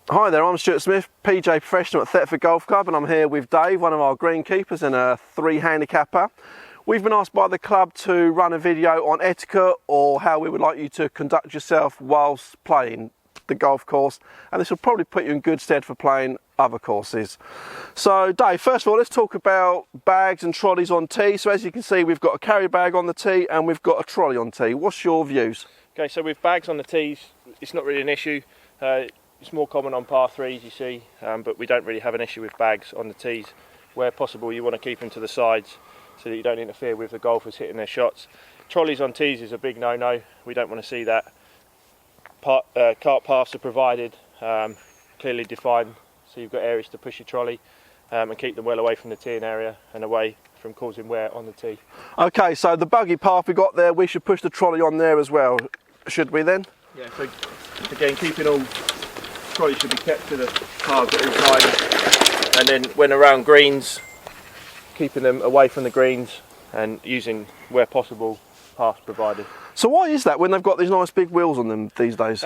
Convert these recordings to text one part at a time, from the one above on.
Hi there, I'm Stuart Smith, PJ Professional at Thetford Golf Club, and I'm here with Dave, one of our greenkeepers and a 3 handicapper. We've been asked by the club to run a video on etiquette, or how we would like you to conduct yourself whilst playing the golf course, and this will probably put you in good stead for playing other courses. So Dave, first of all, let's talk about bags and trolleys on tee. So as you can see, we've got a carry bag on the tee and we've got a trolley on tee. What's your views? Okay, so with bags on the tees, it's not really an issue. It's more common on par 3s, you see, but we don't really have an issue with bags on the tees. Where possible, you want to keep them to the sides so that you don't interfere with the golfers hitting their shots. Trolleys on tees is a big no-no. We don't want to see that. Cart paths are provided, clearly defined, so you've got areas to push your trolley and keep them well away from the teeing area and away from causing wear on the tee. Okay, so the buggy path we got there, we should push the trolley on there as well, should we then? Yeah, so again, keeping all trolley should be kept to the paths at all times, and then when around greens, keeping them away from the greens and using, where possible, paths provided. So why is that when they've got these nice big wheels on them these days?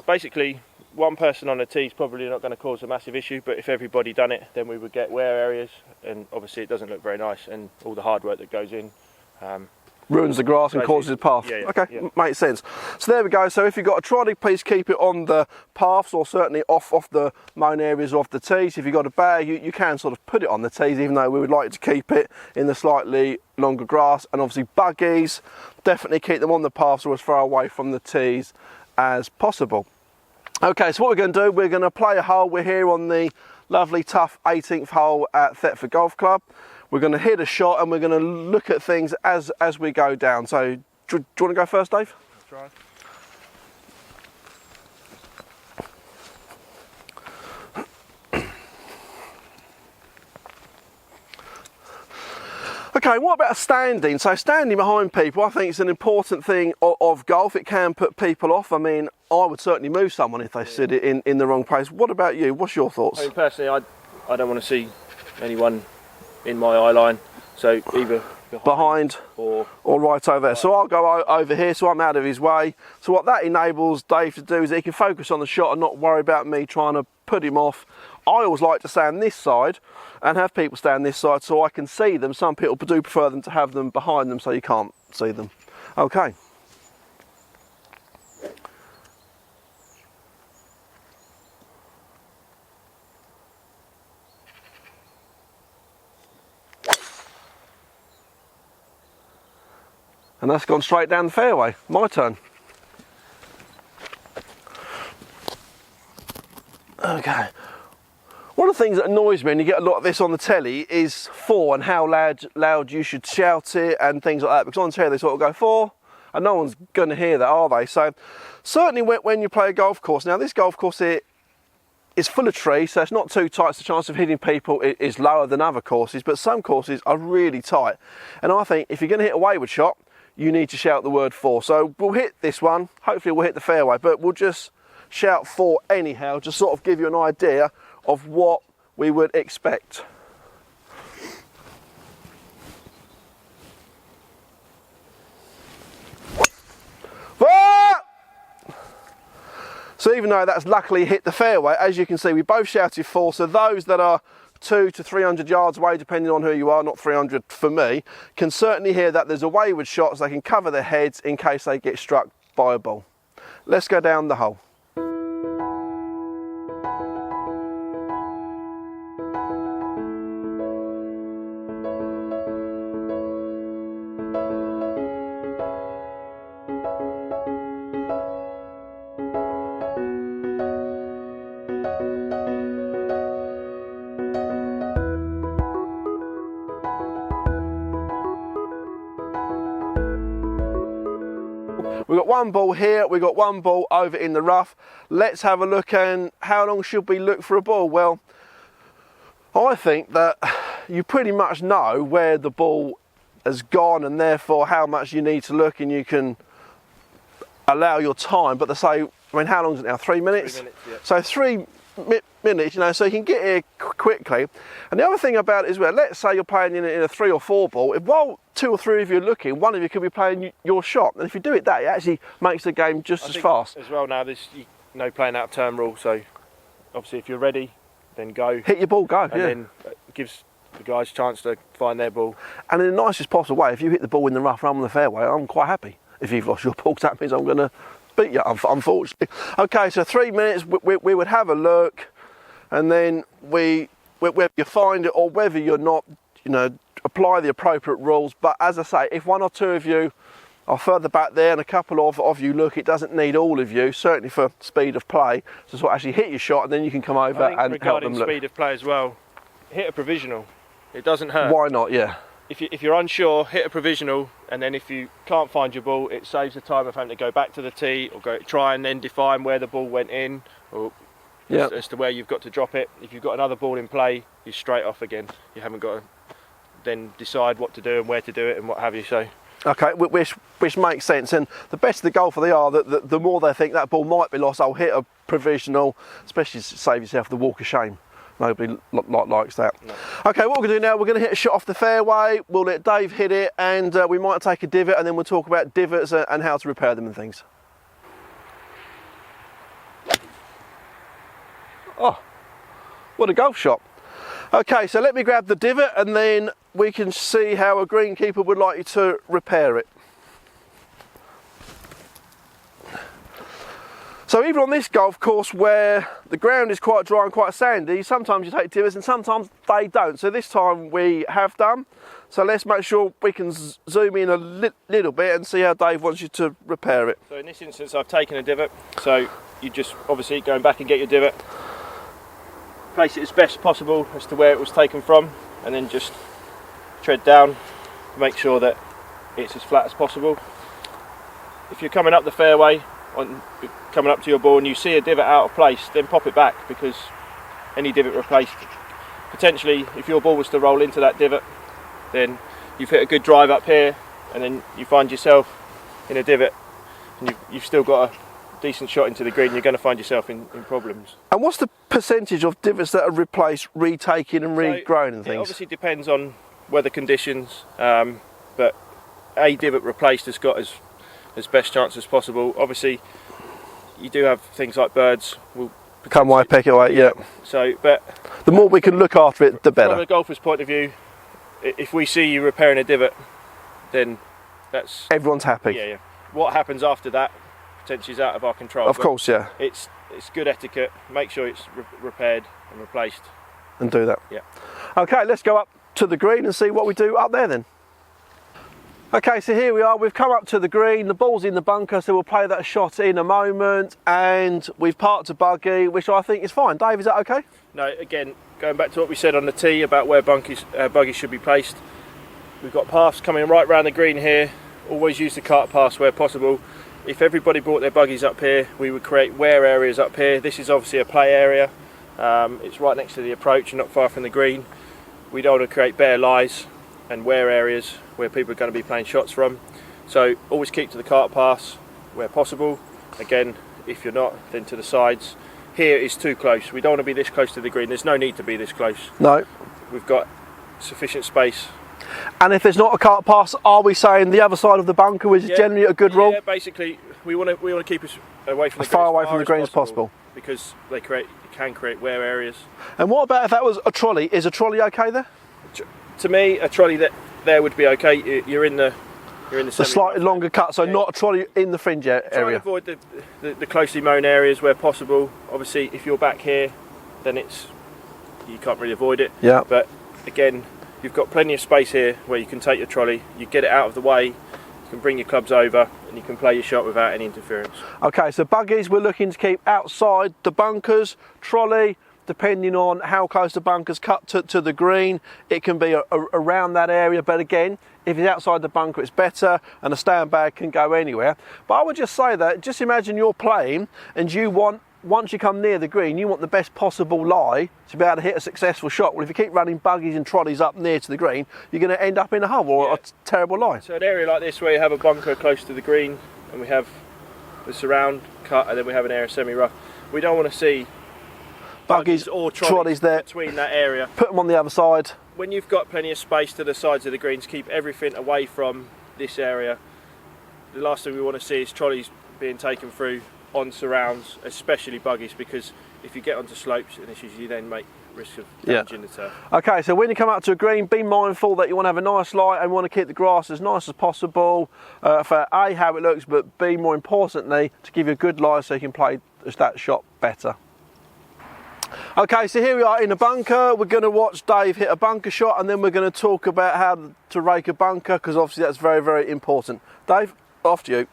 Basically, one person on a tee is probably not going to cause a massive issue, but if everybody done it, then we would get wear areas, and obviously it doesn't look very nice, and all the hard work that goes in ruins the grass and causes a path. Okay, makes sense. So there we go. So if you've got a trolley, please keep it on the paths, or certainly off the main areas of the tees. If you've got a bag, you can sort of put it on the tees, even though we would like to keep it in the slightly longer grass. And obviously buggies, definitely keep them on the paths or as far away from the tees as possible. Okay, so what we're going to do, we're going to play a hole. We're here on the lovely tough 18th hole at Thetford Golf Club. We're going to hit a shot and we're going to look at things as we go down. So, do you want to go first, Dave? Let's try. Okay, what about standing? So standing behind people, I think it's an important thing of golf. It can put people off. I mean, I would certainly move someone if they sit in the wrong place. What about you? What's your thoughts? I mean, personally, I don't want to see anyone in my eye line, so either behind or right over there. So I'll go over here, so I'm out of his way. So what that enables Dave to do is he can focus on the shot and not worry about me trying to put him off. I always like to stand this side and have people stand this side so I can see them. Some people do prefer them to have them behind them so you can't see them. Okay. And that's gone straight down the fairway. My turn. Okay. One of the things that annoys me, and you get a lot of this on the telly, is 4 and how loud you should shout it and things like that. Because on telly they sort of go 4, and no one's going to hear that, are they? So certainly when you play a golf course, now this golf course here is full of trees, so it's not too tight. So the chance of hitting people is lower than other courses, but some courses are really tight. And I think if you're going to hit a wayward shot, you need to shout the word 4. So we'll hit this one, hopefully we'll hit the fairway, but we'll just shout 4 anyhow, just sort of give you an idea of what we would expect. So even though that's luckily hit the fairway, as you can see, we both shouted 4, so those that are 200 to 300 yards away, depending on who you are, not 300 for me, can certainly hear that there's a wayward shot, so they can cover their heads in case they get struck by a ball. Let's go down the hole. We've got one ball here, we've got one ball over in the rough. Let's have a look. And how long should we look for a ball? Well, I think that you pretty much know where the ball has gone and therefore how much you need to look, and you can allow your time. But they say, I mean, how long is it now? 3 minutes? 3 minutes, yeah. So 3 minutes, you know, so you can get here quickly. And the other thing about it is, well, let's say you're playing in a 3 or 4 ball. If while 2 or 3 of you are looking, one of you could be playing your shot. And if you do it actually makes the game just as fast. As well now, there's no playing out of turn rule, so obviously if you're ready, then go. Hit your ball, go. And then it gives the guys a chance to find their ball. And in the nicest possible way, if you hit the ball in the rough and I'm on the fairway, I'm quite happy. If you've lost your ball, that means I'm going to beat you, unfortunately. Okay, so 3 minutes, we would have a look, and then whether you find it or whether you're not, you know, apply the appropriate rules. But as I say, if one or two of you are further back there and a couple of you look, it doesn't need all of you, certainly for speed of play, to sort of actually hit your shot, and then you can come over and help them look. Regarding speed of play as well, hit a provisional. It doesn't hurt. Why not? Yeah. If you're unsure, hit a provisional, and then if you can't find your ball, it saves the time of having to go back to the tee or go try and then define where the ball went in, or as to where you've got to drop it. If you've got another ball in play, you're straight off again. You haven't got to then decide what to do and where to do it and what have you. So. Okay, which makes sense, and the best of the golfer they are, the more they think that ball might be lost, I'll hit a provisional, especially to save yourself the walk of shame. Nobody likes that. No. Okay, what we're going to do now, we're going to hit a shot off the fairway, we'll let Dave hit it, and we might take a divot, and then we'll talk about divots and how to repair them and things. Oh, what a golf shot. Okay, so let me grab the divot, and then we can see how a greenkeeper would like you to repair it. So even on this golf course where the ground is quite dry and quite sandy, sometimes you take divots and sometimes they don't. So this time we have done. So let's make sure we can zoom in a little bit and see how Dave wants you to repair it. So in this instance I've taken a divot, so you just obviously going back and get your divot, place it as best possible as to where it was taken from, and then just tread down, make sure that it's as flat as possible. If you're coming up the fairway, coming up to your ball and you see a divot out of place, then pop it back, because any divot replaced, potentially if your ball was to roll into that divot, then you've hit a good drive up here and then you find yourself in a divot and you've still got a decent shot into the green, you're going to find yourself in problems. And what's the percentage of divots that are replaced, retaken and regrown and things? It obviously depends on weather conditions, but a divot replaced has got as best chance as possible. Obviously you do have things like birds will come away, pick it away, yeah. So, but the more we can look after it, the better. From a golfer's point of view, if we see you repairing a divot, then that's... everyone's happy. Yeah. What happens after that potentially is out of our control. Of course, yeah. It's good etiquette. Make sure it's repaired and replaced. And do that. Yeah. Okay, let's go up to the green and see what we do up there then. Okay, so here we are, we've come up to the green, the ball's in the bunker, so we'll play that shot in a moment, and we've parked a buggy, which I think is fine. Dave, is that okay? No, again, going back to what we said on the tee about where buggies should be placed, we've got paths coming right round the green here. Always use the cart paths where possible. If everybody brought their buggies up here, we would create wear areas up here. This is obviously a play area. It's right next to the approach and not far from the green. We don't want to create bare lies and wear areas where people are going to be playing shots from. So always keep to the cart paths where possible. Again, if you're not, then to the sides. Here is too close. We don't want to be this close to the green. There's no need to be this close. No. We've got sufficient space. And if there's not a cart pass, are we saying the other side of the bunker, which is generally a good rule? Yeah, basically we want to keep us away from the green, as far away from the green as possible, because they can create wear areas. And what about if that was a trolley? Is a trolley okay there? To me, a trolley there would be okay. You're in the slightly longer cut, so not a trolley in the fringe area. Try and avoid the closely mown areas where possible. Obviously, if you're back here, then you can't really avoid it. Yeah. But again, you've got plenty of space here where you can take your trolley. You get it out of the way. You can bring your clubs over, and you can play your shot without any interference. Okay, so buggies we're looking to keep outside the bunkers. Trolley, depending on how close the bunkers cut to the green, it can be around that area, but again, if it's outside the bunker it's better, and a stand-bag can go anywhere. But I would just say that, just imagine you're playing and you want, once you come near the green, you want the best possible lie to be able to hit a successful shot. Well, if you keep running buggies and trolleys up near to the green, you're going to end up in a hole or a terrible lie. So an area like this where you have a bunker close to the green and we have the surround cut and then we have an area semi-rough, we don't want to see buggies or trolleys there between that area. Put them on the other side. When you've got plenty of space to the sides of the greens, keep everything away from this area. The last thing we want to see is trolleys being taken through on surrounds, especially buggies, because if you get onto slopes and issues, you then make risk of damaging the turf. Okay, so when you come up to a green, be mindful that you want to have a nice lie and want to keep the grass as nice as possible for A, how it looks, but B, more importantly, to give you a good lie so you can play that shot better. Okay, so here we are in a bunker. We're going to watch Dave hit a bunker shot, and then we're going to talk about how to rake a bunker, because obviously that's very, very important. Dave, after you.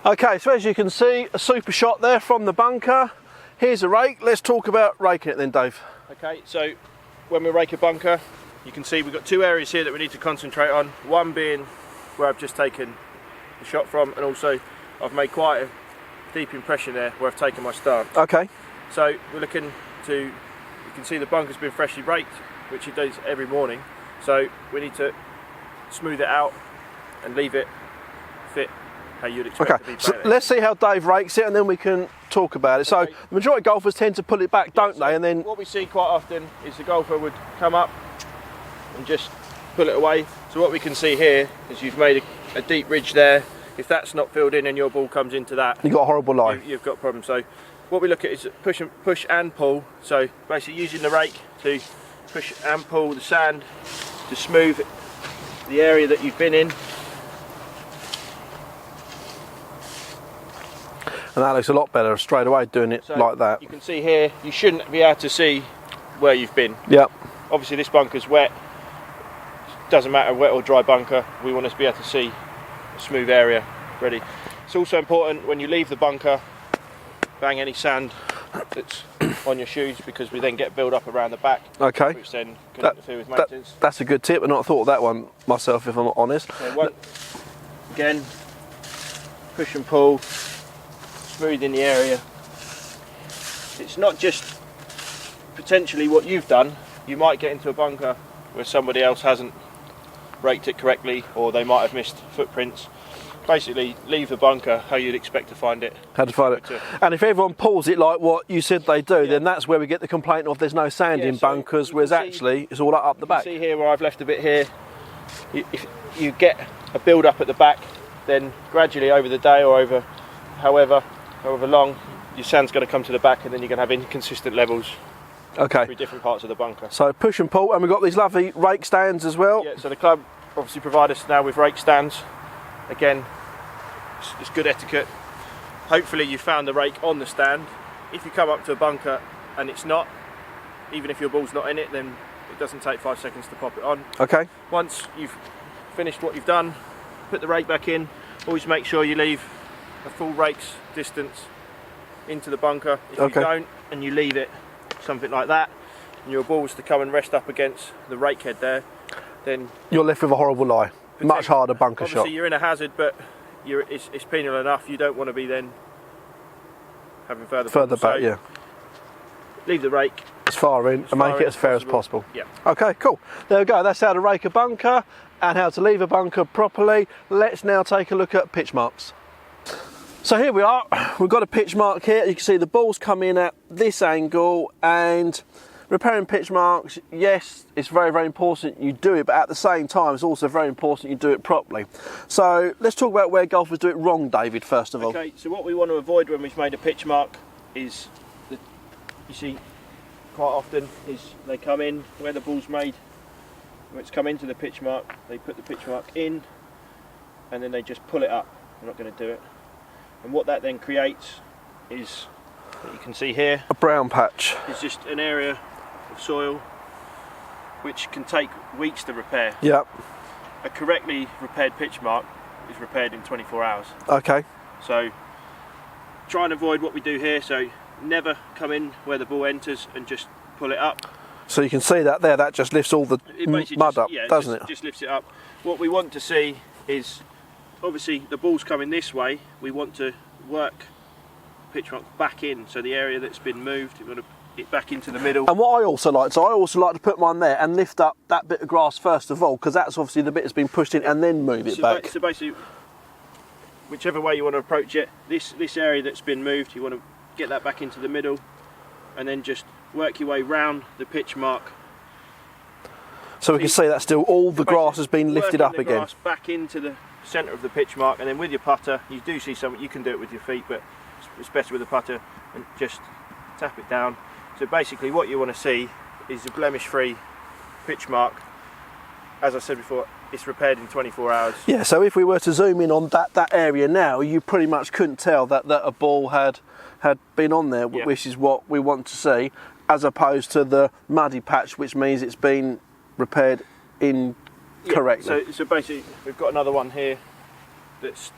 Okay, so as you can see, a super shot there from the bunker. Here's a rake. Let's talk about raking it then, Dave. Okay, so when we rake a bunker, you can see we've got two areas here that we need to concentrate on. One being where I've just taken the shot from, and also I've made quite a deep impression there where I've taken my stance. Okay. So we're looking to, you can see the bunker's been freshly raked, which it does every morning. So we need to smooth it out and leave it fit how you'd expect to be. So let's see how Dave rakes it, and then we can talk about it. So okay. the majority of golfers tend to pull it back, don't they? And then what we see quite often is the golfer would come up and just pull it away. So what we can see here is you've made a deep ridge there. If that's not filled in and your ball comes into that, you've got a horrible lie. You've got problems. So what we look at is push and pull. So basically using the rake to push and pull the sand to smooth the area that you've been in. And that looks a lot better straight away doing it So like that. You can see here, you shouldn't be able to see where you've been. Yep. Obviously this bunker's wet. Doesn't matter wet or dry bunker, we want to be able to see a smooth area ready. It's also important when you leave the bunker, bang any sand that's on your shoes, because we then get build up around the back, Okay. which then can interfere with maintenance. That's a good tip. I've not thought of that one myself, if I'm honest. So again, push and pull, smooth in the area. It's not just potentially what you've done. You might get into a bunker where somebody else hasn't raked it correctly, or they might have missed footprints. Basically leave the bunker how you'd expect to find it. How to find it. And if everyone pulls it like what you said they do, then that's where we get the complaint of there's no sand in so bunkers, whereas actually it's all up the back. See here where I've left a bit here, if you get a build up at the back, then gradually over the day or over however long, your sand's going to come to the back, and then you're going to have inconsistent levels through different parts of the bunker. So push and pull, and we've got these lovely rake stands as well. Yeah, so the club obviously provide us now with rake stands. Again, it's good etiquette. Hopefully you found the rake on the stand. If you come up to a bunker and it's not, even if your ball's not in it, then it doesn't take 5 seconds to pop it on. Okay. Once you've finished what you've done, put the rake back in. Always make sure you leave a full rake's distance into the bunker. If you don't and you leave it something like that, and your ball was to come and rest up against the rake head there, then you're left with a horrible lie. Much harder bunker shot. Obviously you're in a hazard, but it's penal enough. You don't want to be then having further back. So yeah. Leave the rake as far in and make it as fair as possible. Yeah. Okay, cool. There we go. That's how to rake a bunker and how to leave a bunker properly. Let's now take a look at pitch marks. So here we are. We've got a pitch mark here. You can see the ball's come in at this angle, and repairing pitch marks, yes, it's very, very important you do it, but at the same time, it's also very important you do it properly. So let's talk about where golfers do it wrong, David, first of all. Okay, so what we want to avoid when we've made a pitch mark is, you see, quite often is they come in where the ball's made, where it's come into the pitch mark, they put the pitch mark in, and then they just pull it up. We're not going to do it. And what that then creates is, what you can see here, a brown patch. It's just an area of soil which can take weeks to repair. Yep. A correctly repaired pitch mark is repaired in 24 hours. Okay. So try and avoid what we do here. So never come in where the ball enters and just pull it up. So you can see that there, that just lifts all the mud up, doesn't it? Just lifts it up. What we want to see is, obviously the ball's coming this way, we want to work pitch mark back in, so the area that's been moved, we want to get back into the middle. And what I also like to put mine there and lift up that bit of grass first of all, because that's obviously the bit that's been pushed in, and then move it back. So basically, whichever way you want to approach it, this area that's been moved, you want to get that back into the middle, and then just work your way round the pitch mark. So we can see that still all the grass has been lifted up the again. Grass back into the centre of the pitch mark, and then with your putter, you do see something. You can do it with your feet, but it's better with the putter, and just tap it down. So basically, what you want to see is a blemish-free pitch mark. As I said before, it's repaired in 24 hours. Yeah. So if we were to zoom in on that area now, you pretty much couldn't tell that a ball had been on there, Yeah. which is what we want to see, as opposed to the muddy patch, which means it's been repaired incorrectly. Yeah, so basically, we've got another one here it's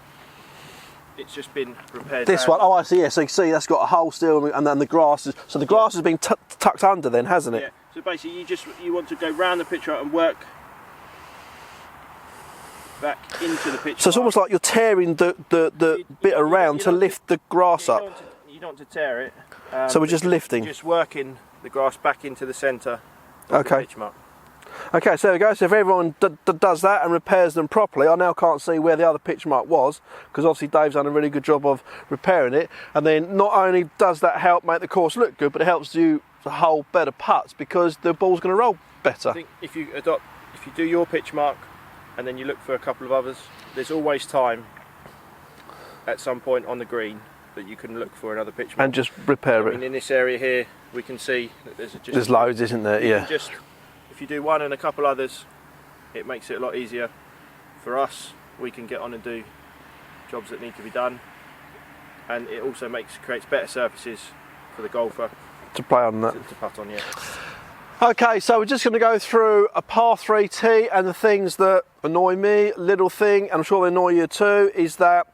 just been repaired. This one, oh I see, yeah, so you can see that's got a hole still, and then the grass is, so the grass has been tucked under then, hasn't it? Yeah, so basically you want to go round the pitch and work back into the pitch. So it's almost like you're tearing the bit around to lift the grass up. You don't want to tear it. So we're just lifting. Just working the grass back into the centre of Okay. the pitch mark. Okay, so there we go. So if everyone does that and repairs them properly, I now can't see where the other pitch mark was, because obviously Dave's done a really good job of repairing it. And then not only does that help make the course look good, but it helps you hold better putts because the ball's going to roll better. I think if you do your pitch mark and then you look for a couple of others, there's always time at some point on the green that you can look for another pitch mark. And just repair it. I mean, in this area here, we can see that There's loads, isn't there? Yeah. If you do one and a couple others, it makes it a lot easier for us. We can get on and do jobs that need to be done, and it also creates better surfaces for the golfer To play on that. to putt on. Yeah. Okay, so we're just going to go through a par 3 tee, and the things that annoy me, little thing, and I'm sure they annoy you too, is that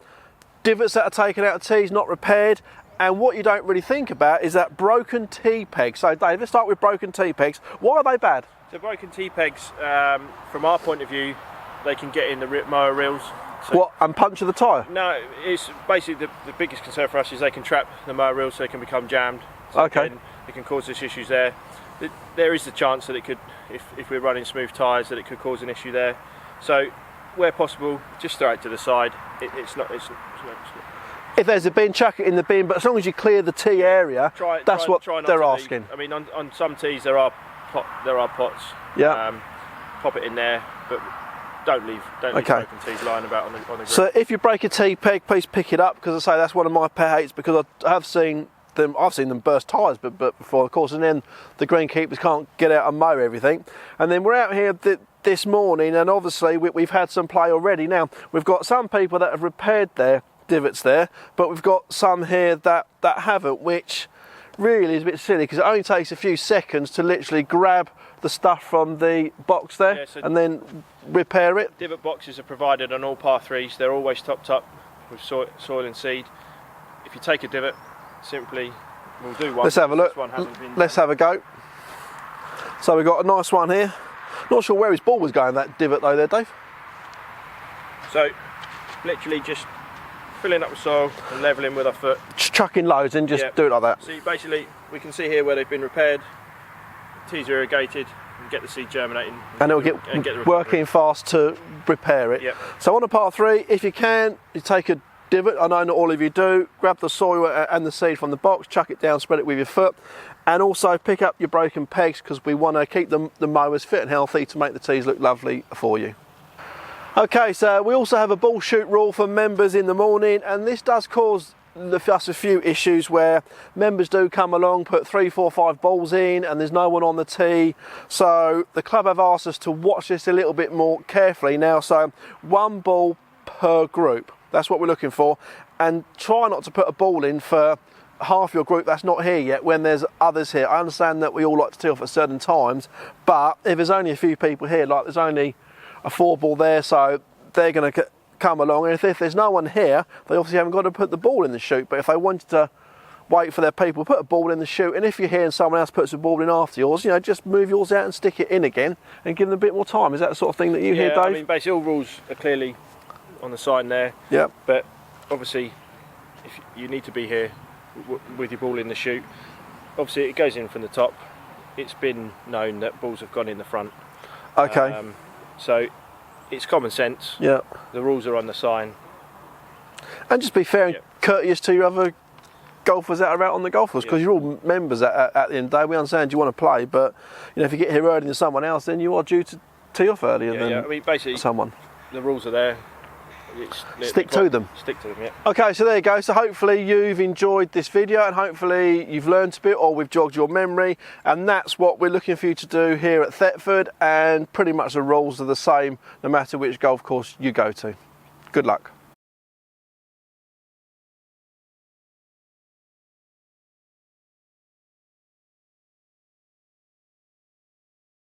divots that are taken out of tees, not repaired, and what you don't really think about is that broken tee pegs. So Dave, let's start with broken tee pegs. Why are they bad? So broken tee pegs, from our point of view, they can get in the mower reels. So What, and puncture the tyre? No, it's basically the biggest concern for us is they can trap the mower reels, so they can become jammed. So Okay. it can cause us issues there. There is the chance that it could, if we're running smooth tyres, that it could cause an issue there. So where possible, just throw it to the side. It's not. If there's a bin, chuck it in the bin, but as long as you clear the tee area, that's what try not they're to asking. I mean, on some tees there are pots. Yeah. Pop it in there, but don't leave broken tees lying about on the ground. So if you break a tee peg, please pick it up, because I say that's one of my pet hates, because I have seen them. I've seen them burst tyres, but before, of course, and then the greenkeepers can't get out and mow everything. And then we're out here this morning, and obviously we've had some play already. Now we've got some people that have repaired their divots there, but we've got some here that haven't, which really is a bit silly, because it only takes a few seconds to literally grab the stuff from the box there, Yeah, so and then repair it. Divot boxes are provided on all par 3s. They're always topped up with soil and seed. If you take a divot, simply we'll do one. Let's have a look. This one hasn't been Let's have a go. So we've got a nice one here. Not sure where his ball was going, that divot though there, Dave. So literally just filling up with soil and levelling with our foot. Just chucking loads and just do it like that. See, basically we can see here where they've been repaired. Tees are irrigated and get the seed germinating. And it'll get working fast to repair it. Yep. So on a par 3, if you can, you take a divot. I know not all of you do. Grab the soil and the seed from the box, chuck it down, spread it with your foot, and also pick up your broken pegs, because we want to keep the mowers fit and healthy to make the tees look lovely for you. Okay, so we also have a ball shoot rule for members in the morning, and this does cause us a few issues where members do come along, put 3, 4, 5 balls in, and there's no one on the tee. So the club have asked us to watch this a little bit more carefully now. So 1 ball per group, that's what we're looking for, and try not to put a ball in for half your group that's not here yet when there's others here. I understand that we all like to tee off at certain times, but if there's only a few people here, like there's only a 4 ball there, so they're going to come along, and if there's no one here, they obviously haven't got to put the ball in the chute. But if they wanted to wait for their people, put a ball in the chute, and if you're here and someone else puts a ball in after yours, just move yours out and stick it in again and give them a bit more time. Is that the sort of thing that you hear, Dave? I mean, basically all rules are clearly on the sign there. Yeah. But obviously, if you need to be here with your ball in the chute, obviously it goes in from the top. It's been known that balls have gone in the front. Okay. So it's common sense. Yeah. The rules are on the sign. And just be fair and courteous to your other golfers that are out on the golf course, because you're all members at the end of the day. We understand you want to play, but you know, if you get here earlier than someone else, then you are due to tee off earlier than I mean, basically, someone. The rules are there. Stick to them. Stick to them, yeah. Okay, so there you go. So hopefully you've enjoyed this video and hopefully you've learned a bit or we've jogged your memory, and that's what we're looking for you to do here at Thetford, and pretty much the rules are the same no matter which golf course you go to. Good luck.